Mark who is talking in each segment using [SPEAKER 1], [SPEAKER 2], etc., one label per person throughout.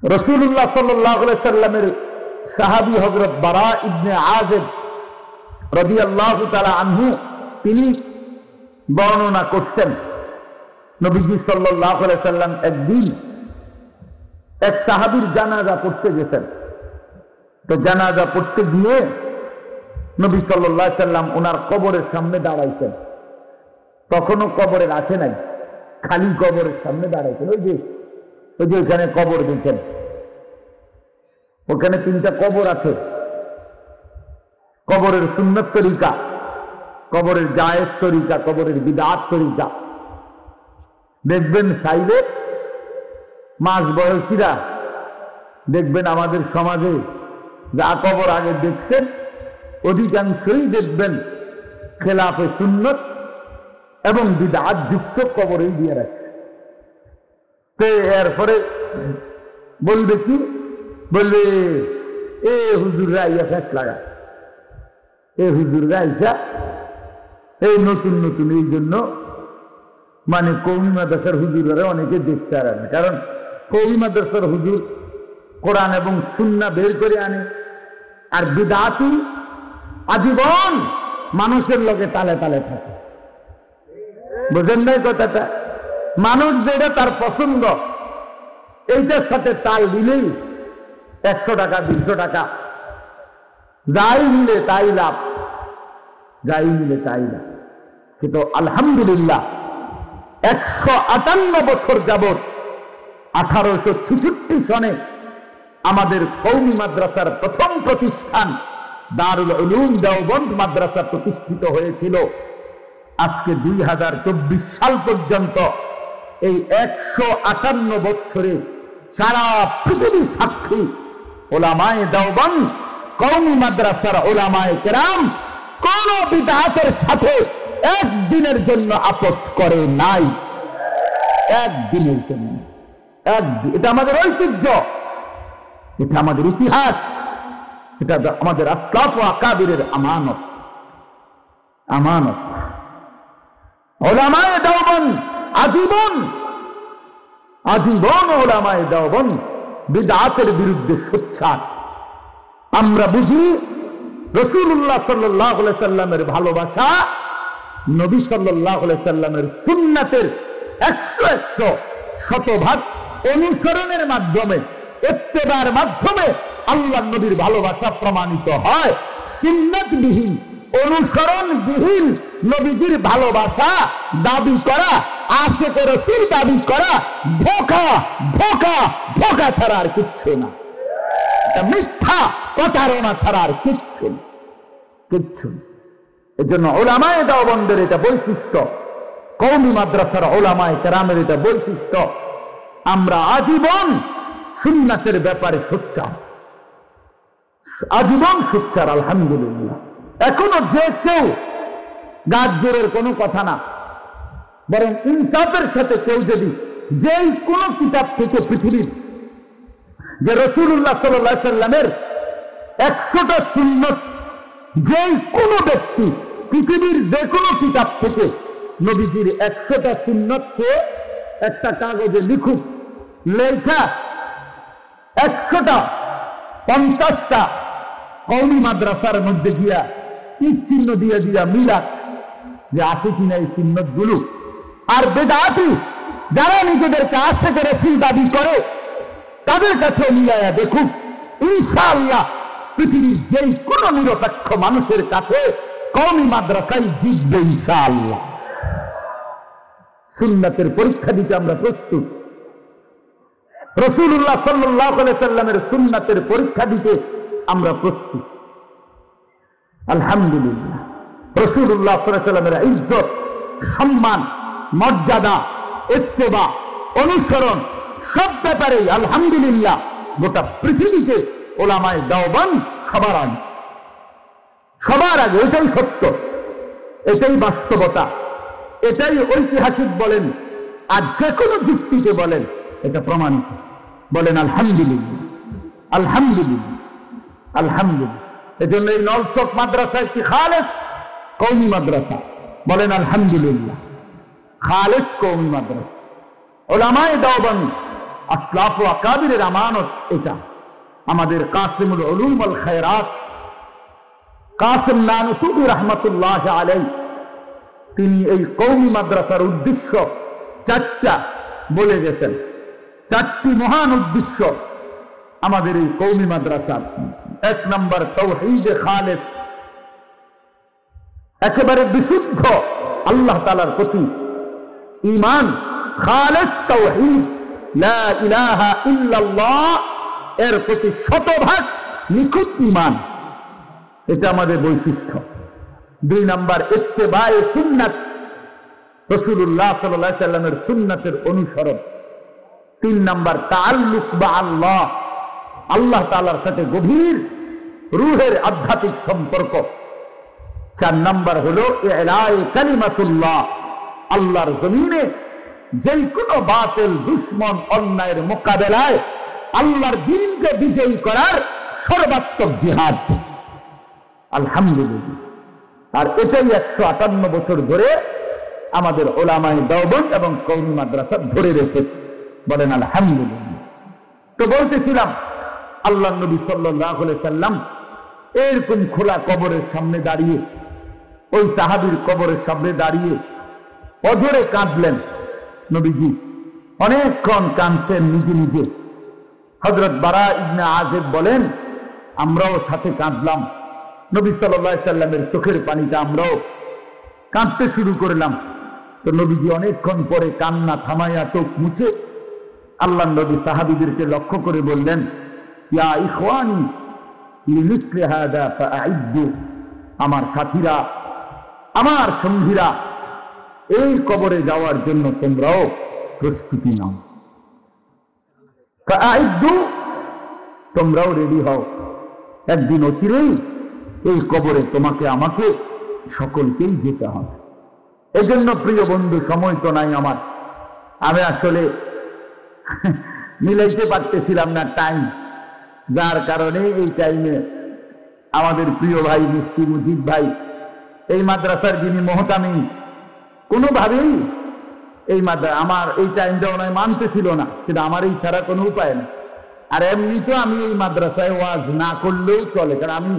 [SPEAKER 1] রাসূলুল্লাহ সাল্লাল্লাহু আলাইহি সাল্লামের সাহাবী হযরত বারা ইবনে আযিব রাদিয়াল্লাহু তাআলা আনহু তিনি বর্ণনা করছেন, নবীজি সাল্লাল্লাহু আলাইহি সাল্লাম একদিন এক সাহাবীর জানাজা পড়তে গেছেন। তো জানাজা পড়তে গিয়ে নবী সাল্লাল্লাহু আলাইহি সাল্লাম ওনার কবরের সামনে দাঁড়াইছেন। তখনও কবরের আছে নাই, খালি কবরের সামনে দাঁড়াইছেন। ওই যে ওখানে কবর দেখেন, ওখানে 3টা কবর আছে। কবরের সুন্নত তরিকা, কবরের জায়েজ তরিকা, কবরের বিদআত তরিকা। দেখবেন চাইলে মাঝ বয়সীরা দেখবেন আমাদের সমাজে যা কবর আগে দেখছেন অধিকাংশই দেখবেন খেলাফে সুন্নত এবং বিদআত যুক্ত কবরেই দিয়ে রাখছে। তো এরপরে বলবে কি, বলবে এ হুজুররা ইয়া ফ্যাস লাগা, এ হুজুররা ইসা এই নতুন নতুন, এই জন্য মানে কওমি মাদ্রাসার হুজুররা অনেকে দেখতে পারে না। কারণ কওমি মাদ্রাসার হুজুর কোরআন এবং সুন্নাহ বের করে আনে, আর বিদআতি আজীবন মানুষের লগে তালে তালে থাকে। বুঝেন নাই কথাটা? মানুষ যেটা তার পছন্দ এইটার সাথে তাল দিলেই 100 টাকা 200 টাকা যাই মিলে তাই লাভ, যাই মিলে তাই লাভ। কিন্তু আলহামদুলিল্লাহ 158 বছর যাবৎ 1866 সনে আমাদের কওমি মাদ্রাসার প্রথম প্রতিষ্ঠান দারুল উলুম দেওবন্দ মাদ্রাসা প্রতিষ্ঠিত হয়েছিল। আজকে 2024 সাল পর্যন্ত এই 158 বছরে সারা পৃথিবী সাক্ষী উলামায়ে দেওবন্দ কওমি মাদ্রাসার উলামায়ে কেরাম কোন বিদআতের সাথে একদিনের জন্য আপোস করে নাই, একদিনের জন্য। এটা আমাদের ঐতিহ্য, এটা আমাদের ইতিহাস, এটা আমাদের আসলাফ ও আকাবিরের আমানত। আমানত উলামায়ে দেওবন্দ আজীবন আজীবন উলামায়ে দেওবন্দ বিদআতের বিরুদ্ধে সোচ্চার। আমরা বুঝি রাসূলুল্লাহ সাল্লাল্লাহু আলাইহি সাল্লামের ভালোবাসা নবী সাল্লাল্লাহু আলাইহি সাল্লামের সুন্নাতের 100 শতভাগ অনুসরণের মাধ্যমে, ইত্তেবার মাধ্যমে আল্লাহর নবীর ভালোবাসা প্রমাণিত হয়। সুন্নাতবিহীন, অনুসরণবিহীন নবীজির ভালোবাসা দাবি করা, আশিকে রাসূল দাবি করা ধোঁকা ধোঁকা ধোঁকা ছাড়া আর কিচ্ছু না। এটা মিথ্যা প্রতারণা ছাড়া আর কিচ্ছু না, কিচ্ছু না। এজন্য উলামায়ে দেওবন্দের এটা বৈশিষ্ট্য, কওমি মাদ্রাসার উলামায়ে কেরামের এটা বৈশিষ্ট্য। আমরা আজীবন সুন্নাতের ব্যাপারে সোচ্চার, আজীবন সোচ্চার। আলহামদুলিল্লাহ। এখনো যে কেউ গাছ জোরের কোনো কথা না, বরং ইনসাফের সাথে কেউ যদি যেই কোনো কিতাব থেকে পৃথিবীর যে রাসূলুল্লাহ সাল্লাল্লাহু আলাইহি সাল্লামের 100টা সুন্নত যেই কোনো ব্যক্তি পৃথিবীর যে কোনো কিতাব থেকে নবীজির 100টা সুন্নত সে একটা কাগজে লিখুক, লেখা 100টা 50টা কওমি মাদ্রাসার মধ্যে গিয়া টিক চিহ্ন দিয়ে দিয়া মিলাক যে আছে কিনা এই সুন্নত গুলো। আর বেদাতি যারা নিজেদেরকে আশিকে রাসূল দাবি করে তাদের কাছে মিলায়া দেখুক, ইনশাআল্লাহ পৃথিবীর যেই কোনো নিরপেক্ষ মানুষের কাছে কওমি মাদ্রাসায় জিতবে ইনশাআল্লাহ। সুন্নাতের পরীক্ষা দিতে আমরা প্রস্তুত। রাসূলুল্লাহ সাল্লাল্লাহু আলাইহি সাল্লামের সুন্নাতের পরীক্ষা দিতে আমরা প্রস্তুত। আলহামদুলিল্লাহ। রাসূলুল্লাহ সাল্লাল্লাহু আলাইহি সাল্লামের ইজ্জত, সম্মান, মর্যাদা, ইত্তেবা, অনুসরণ সব ব্যাপারে আলহামদুলিল্লাহ গোটা পৃথিবীতে উলামায়ে দেওবন্দ সবার আগে, সবার আগে। এটাই সত্য, এটাই বাস্তবতা, এটাই ঐতিহাসিক বলেন আর যে কোনো যুক্তিতে বলেন এটা প্রমাণিত। বলেন আলহামদুলিল্লাহ, আলহামদুলিল্লাহ, আলহামদুলিল্লাহ। এজন্য এই নলচক মাদ্রাসা একটি খালেস কওমি মাদ্রাসা। বলেন আলহামদুলিল্লাহ, খালেস কওমি মাদ্রাসা। উলামায়ে দেওবন্দ আসলাফ ও আকাবিরের আমানত এটা। আমাদের কাসিমুল উলুম ওয়াল খায়রাত কাসিম নানুতুবি রাহমাতুল্লাহ আলাইহি, তিনি এই কওমি মাদ্রাসার উদ্দেশ্য চারটা বলে গেছেন। চারটি মহান উদ্দেশ্য আমাদের এই কওমি মাদ্রাসার। এক নম্বর তাওহীদে খালেস, একেবারে বিশুদ্ধ আল্লাহ তাআলার প্রতি ঈমান, খালেস তাওহীদ, লা ইলাহা ইল্লাল্লাহ এর প্রতি শতভাগ নিখুঁত ঈমান, এটা আমাদের বৈশিষ্ট্য। দুই নম্বর ইত্তেবায়ে সুন্নাত, রাসূলুল্লাহ সাল্লাল্লাহু আলাইহি সাল্লামের সুন্নাতের অনুসরণ। তিন নম্বর তাআল্লুক বা আল্লাহ, আল্লাহ তাআলার সাথে গভীর রূহের আধ্যাত্মিক সম্পর্ক। চার নম্বর হলো ইলায়ে কালিমাতুল্লাহ, আল্লাহর জমিনে যে কোনো বাতিল দুশমন অন্যায়ের মোকাবেলায় আল্লাহর দ্বীনকে বিজয়ী করার সর্বাত্মক জিহাদ। আলহামদুলিল্লাহ। আর এটাই 158 বছর ধরে আমাদের উলামায়ে দেওবন্দ এবং কওমি মাদ্রাসা ধরে রেখেছে, বলেন আলহামদুলিল্লাহ। তো বলতেছিলাম আল্লাহ নবী সাল্লাল্লাহু আলাইহি সাল্লাম এরকম খোলা কবরের সামনে দাঁড়িয়ে, ওই সাহাবীর কবরের সামনে দাঁড়িয়ে অঝরে কাঁদলেন। নবীজি অনেকক্ষণ কাঁদতেন নিজে নিজে। হযরত বারা ইবনে আযিব বলেন, আমরাও সাথে কাঁদলাম। নবী সাল্লাল্লাহু আলাইহি সাল্লামের চোখের পানিতে আমরাও কাঁদতে শুরু করলাম। তো নবীজি অনেকক্ষণ পরে কান্না থামাইয়া চোখ মুছে আল্লাহ নবী সাহাবীদেরকে লক্ষ্য করে বললেন, ইয়া ইখওয়ানি লিমিসলি হাদা ফাআইদ্দু, আমার সাথীরা, আমার সঙ্গীরা, এই কবরে যাওয়ার জন্য তোমরাও প্রস্তুতি নাও। ফাআইদ্দু, তোমরাও রেডি হও। একদিন অচিরেই এই কবরে তোমাকে আমাকে সকলকেই যেতে হবে। এজন্য প্রিয় বন্ধু, সময় তো নাই আমার, আমি আসলে মিলাইতে পারতেছিলাম না টাইম, যার কারণে এই টাইমে আমাদের প্রিয় ভাই মুফতি মুজিব ভাই, এই মাদ্রাসার যিনি মহতামি, কোনোভাবেই এই আমার এই টাইমটা ওনায় মানতেছিল না, কিন্তু আমার এই ছাড়া কোনো উপায় না। আর এমনি তো আমি এই মাদ্রাসায় ওয়াজ না করলেও চলে, কারণ আমি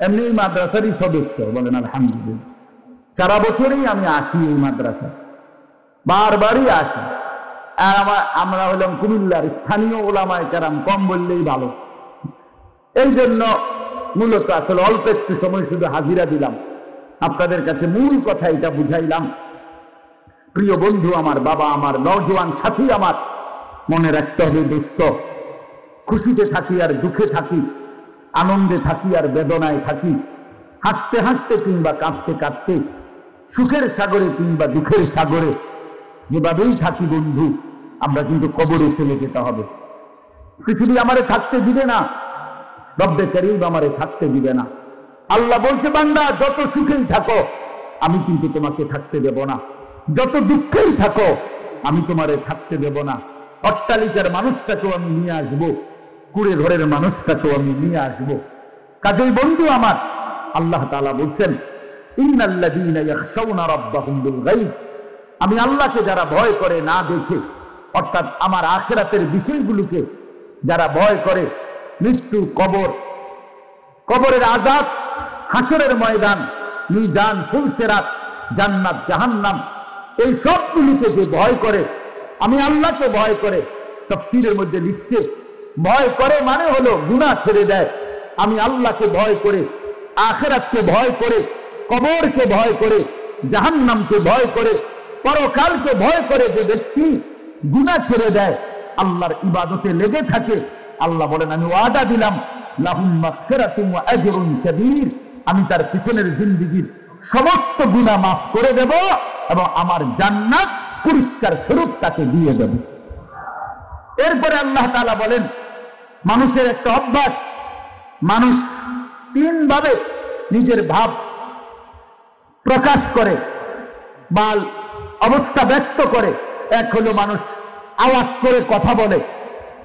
[SPEAKER 1] এমনি এই মাদ্রাসারই সদস্য, বলেন আলহামদুলিল্লাহ। সারা বছরই আমি আসি এই মাদ্রাসায়, বারবারই আসি। আর আমরা হলাম কুমিল্লার স্থানীয় ওলামায়ে কেরাম, কম বললেই ভালো। এই জন্য মূলত আসলে অল্প একটু সময় শুধু হাজিরা দিলাম, আপনাদের কাছে মূল কথা এটা বুঝাইলাম। প্রিয় বন্ধু আমার, বাবা আমার, নওজোয়ান সাথী আমার, মনে রাখতে হবে দোস্ত, খুশিতে থাকি আর দুঃখে থাকি, আনন্দে থাকি আর বেদনায় থাকি, হাসতে হাসতে কিংবা কাঁদতে কাঁদতে, সুখের সাগরে কিংবা দুঃখের সাগরে, যেভাবেই থাকি বন্ধু, আমরা কিন্তু কবরে চলে যেতে হবে। পৃথিবী আমারে থাকতে দিবে না, রব্বে কারীম আমারে থাকতে দিবে না। আল্লাহ বলছে, বান্দা যত সুখেই থাকো আমি কিন্তু তোমাকে থাকতে দেব না, যত দুঃখেই থাকো আমি তোমারে থাকতে দেব না। অট্টালিকার মানুষটাকেও আমি নিয়ে আসবো, কুড়ে ঘরের মানুষটাকেও আমি নিয়ে আসবো। কাজেই বন্ধু আমার, আল্লাহ তাআলা বলছেন, ইন্নাল্লাযীনা ইয়াখশাউনা রাব্বাহুম বিল গায়ব, আমি আল্লাহকে যারা ভয় করে না দেখে, অর্থাৎ আমার আখিরাতের বিষয়গুলোকে যারা ভয় করে, মৃত্যু, কবর, কবরের আযাব, হাসরের ময়দান, মিজান, ফুলসিরাত, জান্নাত, জাহান্নাম, এই সবগুলিকে যে ভয় করে, আমি আল্লাহকে ভয় করে, তাফসীরের মধ্যে লিখছে, ভয় করে মানে হলো গুনাহ ছেড়ে দেয়। আমি আল্লাহকে ভয় করে, আখিরাতকে ভয় করে, কবরকে ভয় করে, জাহান্নামকে ভয় করে, পরকালকে ভয় করে যে ব্যক্তি গুনাহ ছেড়ে দেয়, আল্লাহর ইবাদতে লেগে থাকে, আল্লাহ বলেন আমি ওয়াদা দিলাম, লাহুম মাগফিরাতুন ওয়া আজরুন কাবীর, আমি তার পিছনের জিন্দেগীর সমস্ত গুনাহ মাফ করে দেব এবং আমার জান্নাত পুরস্কার স্বরূপ তাকে দিয়ে দেব। এরপরে আল্লাহ তাআলা বলেন, মানুষের একটা অভ্যাস, মানুষ তিন ভাবে নিজের ভাব প্রকাশ করে বা অবস্থা ব্যক্ত করে। এক হলো মানুষ আওয়াজ করে কথা বলে,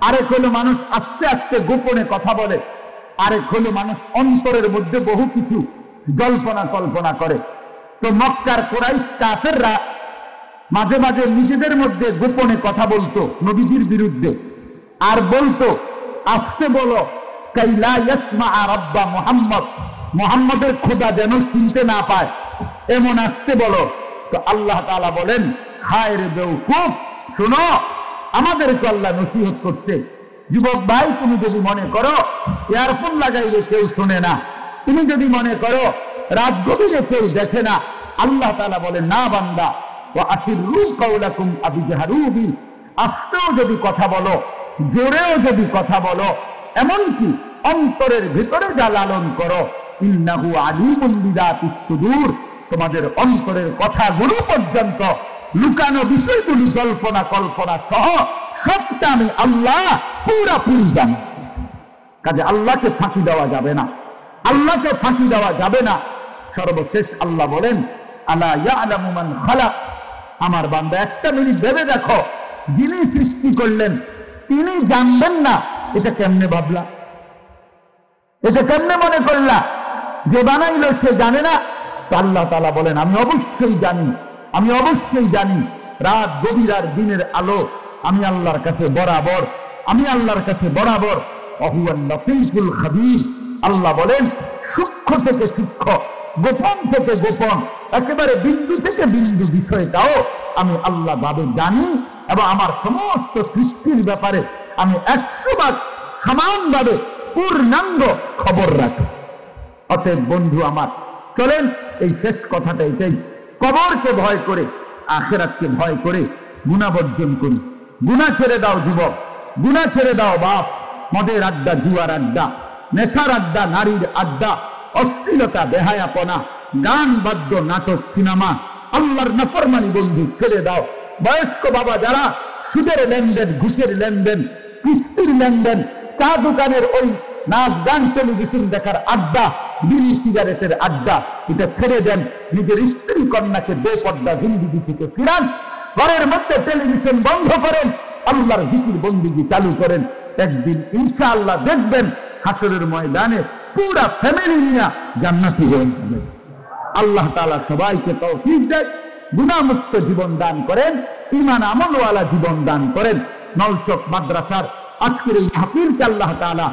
[SPEAKER 1] আরেক হলো মানুষ আস্তে আস্তে গোপনে কথা বলে, আরেক হলো মানুষ অন্তরের মধ্যে বহু কিছু জল্পনা কল্পনা করে। তো মক্কার কুরাইশ কাফেররা মাঝে মাঝে নিজেদের মধ্যে গোপনে কথা বলতো নবীজির বিরুদ্ধে, আর বলতো আস্তে বলো, কাইলা ইয়াসমা রাব্বা মুহাম্মদ, মুহাম্মদের খোদা যেন শুনতে না পায়, এমন আস্তে বলো। তো আল্লাহ তাআলা বলেন, হায় রে বেওকুফ, শোনো, আমাদেরকে আল্লাহ নসিহত করছে। যুবক ভাই, তুমি যদি মনে করো ইয়ারফোন লাগাইলে কেউ শোনে না, তুমি যদি মনে করো রাত গভীরে কেউ দেখে না, আল্লাহ তাআলা বলেন, না বান্দা, ওয়া আসিররু কাওলাকুম আবিজাহারু বি, আস্তেও যদি কথা বলো, জোরেও যদি কথা বলো, এমনকি অন্তরের ভিতরে যা লালন করো, ইন্নাহু আলিমুন বিযাতিস সুদূর, তোমাদের অন্তরের কথাগুলো পর্যন্ত লুকানো বিষয়গুলো জল্পনা কল্পনা সহ সবটা আমি আল্লাহ পুরাপুরি জানি। কাজে আল্লাহকে ফাঁকি দেওয়া যাবে না, আল্লাহকে ফাঁকি দেওয়া যাবে না। সর্বশেষ আল্লাহ বলেন, আলা ইয়ালামু মান খালাক, আমার বান্দা একটা মিনিট ভেবে দেখো, যিনি সৃষ্টি করলেন তিনি জানবেন না, এটা কেমনে ভাবলা? এটা কেমনে মনে করলা যে বানাইলো সে জানে না? তো আল্লাহ তাআলা বলেন, আমি অবশ্যই জানি, আমি অবশ্যই জানি। রাত গভীর আর দিনের আলো আমি আল্লাহর কাছে বরাবর, আমি আল্লাহর কাছে বরাবর। ওয়াহুয়াল লতীফুল খাবীর, আল্লাহ বলেন সূক্ষ্ম থেকে সূক্ষ্ম, গোপন থেকে গোপন, একেবারে বিন্দু থেকে বিন্দু বিষয়টাও আমি আল্লাহ ভাবে জানি, এবং আমার সমস্ত সৃষ্টির ব্যাপারে আমি 100 সমানভাবে পূর্ণাঙ্গ খবর রাখি। অতএব বন্ধু আমার, চলেন এই শেষ কথাটা এটাই, কবরকে ভয় করে, আখিরাতকে ভয় করে গুনাহ বর্জন করি। গুনাহ ছেড়ে দাও যুবক, গুনাহ ছেড়ে দাও বাপ। মদের আড্ডা, জুয়ার আড্ডা, নেশার আড্ডা, নারীর আড্ডা, অশ্লীলতা, বেহায়াপনা, গান, বাদ্য, নাটক, সিনেমা, আল্লাহর নাফরমানি বন্ধু ছেড়ে দাও। বয়স্ক বাবা যারা সুদের লেনদেন, ঘুষের লেনদেন, কিস্তির লেনদেন, চা দোকানের ওই নাচ গান, টেলিভিশন দেখার আড্ডা, বিড়ি সিগারেটের আড্ডা, এটা ছেড়ে দেন। নিজের স্ত্রী কন্যাকে বেপর্দা জিন্দেগি থেকে ফিরান, ঘরের মধ্যে টেলিভিশন বন্ধ করেন, আল্লাহর জিকির বন্দেগী চালু করেন। একদিন ইনশাআল্লাহ দেখবেন হাসরের ময়দানে পুরা ফ্যামিলি নিয়ে জান্নাতি হয়ে যাবে। আল্লাহ তাআলা সবাইকে তৌফিক দেয়, গুনাহমুক্ত জীবন দান করেন, ঈমান আমলওয়ালা জীবন দান করেন। নলচক মাদ্রাসার আজকের এই মাহফিলকে আল্লাহ তাআলা